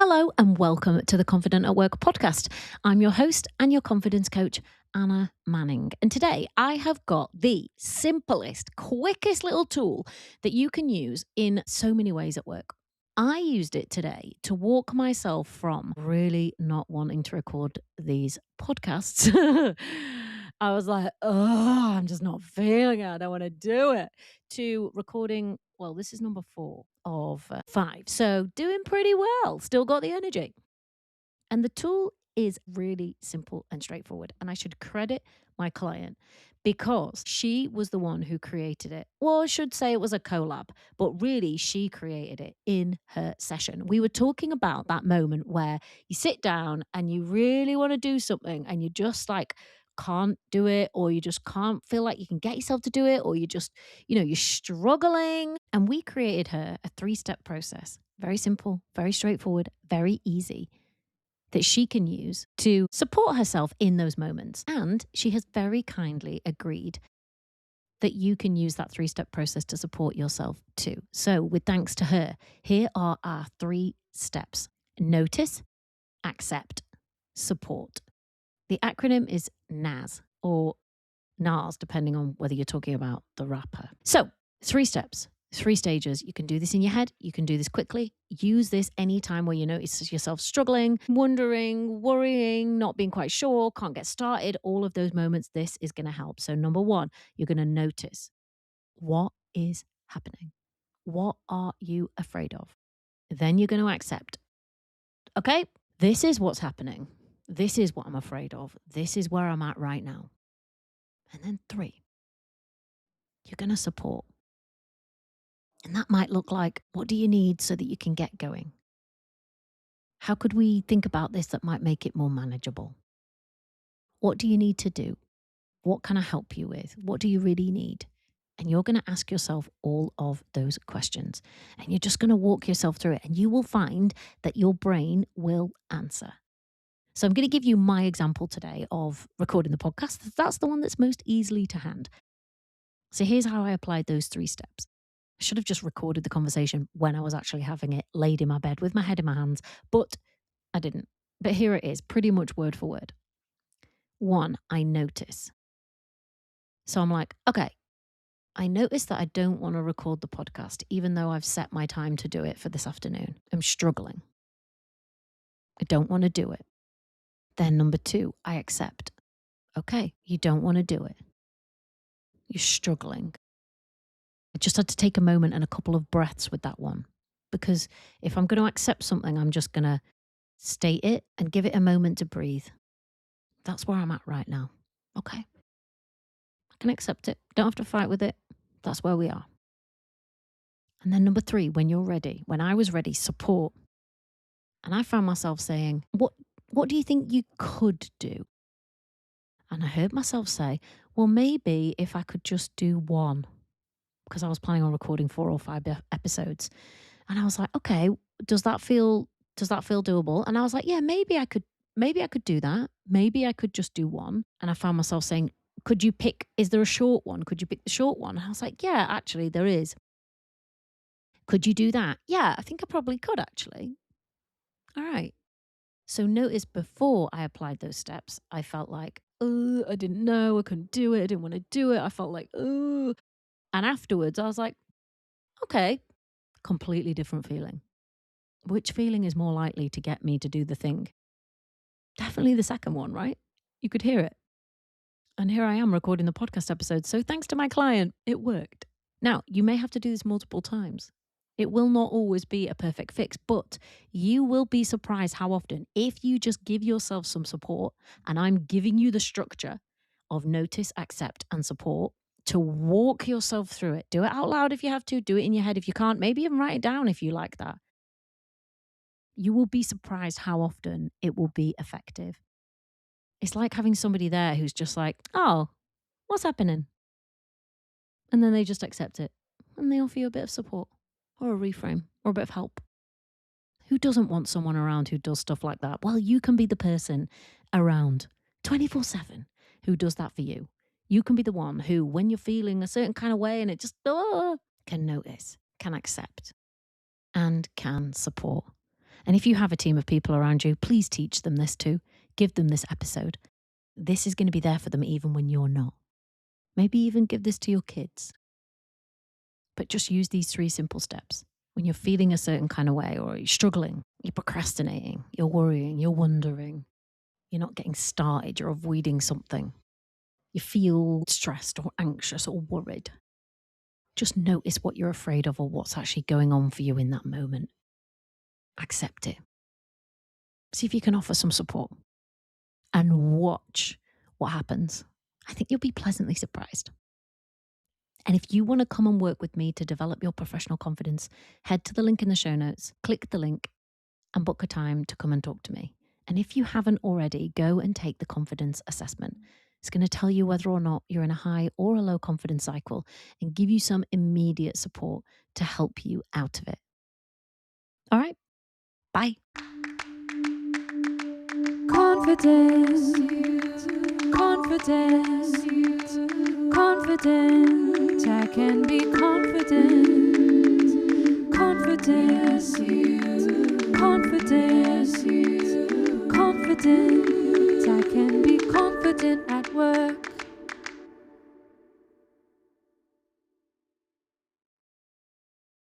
Hello and welcome to the Confident at Work podcast. I'm your host and your confidence coach, Anna Manning. And today I have got the simplest, quickest little tool that you can use in so many ways at work. I used it today to walk myself from really not wanting to record these podcasts. I was like, oh, I'm just not feeling it. I don't want to do it. To recording, well, this is number 4 of 5. So doing pretty well. Still got the energy. And the tool is really simple and straightforward. And I should credit my client because she was the one who created it. Well, I should say it was a collab, but really she created it in her session. We were talking about that moment where you sit down and you really want to do something and you just like can't do it, or you just can't feel like you can get yourself to do it, or you just, you're struggling. And we created her a 3-step process. Very simple, very straightforward, very easy, that she can use to support herself in those moments. And she has very kindly agreed that you can use that 3-step process to support yourself too. So, with thanks to her, here are our 3 steps: notice, accept, support. The acronym is NAS or NAS, depending on whether you're talking about the rapper. So, 3 steps. 3 stages. You can do this in your head. You can do this quickly. Use this anytime where you notice yourself struggling, wondering, worrying, not being quite sure, can't get started. All of those moments, this is going to help. So, number 1, you're going to notice what is happening. What are you afraid of? Then you're going to accept. Okay, this is what's happening. This is what I'm afraid of. This is where I'm at right now. And then 3, you're going to support. And that might look like, what do you need so that you can get going? How could we think about this that might make it more manageable? What do you need to do? What can I help you with? What do you really need? And you're going to ask yourself all of those questions. And you're just going to walk yourself through it. And you will find that your brain will answer. So I'm going to give you my example today of recording the podcast. That's the one that's most easily to hand. So here's how I applied those 3 steps. I should have just recorded the conversation when I was actually having it, laid in my bed with my head in my hands, but I didn't. But here it is, pretty much word for word. 1, I notice. So I'm like, okay, I notice that I don't want to record the podcast, even though I've set my time to do it for this afternoon. I'm struggling. I don't want to do it. Then number 2, I accept. Okay, you don't want to do it. You're struggling. I just had to take a moment and a couple of breaths with that one. Because if I'm going to accept something, I'm just going to state it and give it a moment to breathe. That's where I'm at right now. Okay. I can accept it. Don't have to fight with it. That's where we are. And then number 3, when you're ready, when I was ready, support. And I found myself saying, what do you think you could do? And I heard myself say, well, maybe if I could just do 1, because I was planning on recording 4 or 5 episodes. And I was like, okay, does that feel doable? And I was like, yeah, maybe I could do that. Maybe I could just do 1. And I found myself saying, could you pick, is there a short one? Could you pick the short one? And I was like, yeah, actually there is. Could you do that? Yeah, I think I probably could actually. All right. So notice before I applied those steps, I felt like, oh, I didn't know, I couldn't do it. I didn't want to do it. I felt like, oh. And afterwards I was like, okay, completely different feeling. Which feeling is more likely to get me to do the thing? Definitely the second one, right? You could hear it. And here I am recording the podcast episode. So thanks to my client, it worked. Now, you may have to do this multiple times. It will not always be a perfect fix, but you will be surprised how often, if you just give yourself some support, and I'm giving you the structure of notice, accept, and support to walk yourself through it. Do it out loud if you have to, do it in your head if you can't, maybe even write it down if you like that. You will be surprised how often it will be effective. It's like having somebody there who's just like, oh, what's happening? And then they just accept it and they offer you a bit of support or a reframe or a bit of help. Who doesn't want someone around who does stuff like that? Well, you can be the person around 24/7 who does that for you. You can be the one who, when you're feeling a certain kind of way and it just can notice, can accept, and can support. And if you have a team of people around you, please teach them this too. Give them this episode. This is going to be there for them even when you're not. Maybe even give this to your kids. But just use these 3 simple steps. When you're feeling a certain kind of way, or you're struggling, you're procrastinating, you're worrying, you're wondering, you're not getting started, you're avoiding something, you feel stressed or anxious or worried, just notice what you're afraid of or what's actually going on for you in that moment. Accept it. See if you can offer some support and watch what happens. I think you'll be pleasantly surprised. And if you want to come and work with me to develop your professional confidence, head to the link in the show notes, click the link and book a time to come and talk to me. And if you haven't already, go and take the confidence assessment. It's going to tell you whether or not you're in a high or a low confidence cycle and give you some immediate support to help you out of it. All right, bye. Confidence, confidence, confident. I can be confident. Confidence, confidence, confident. I can be confident at work.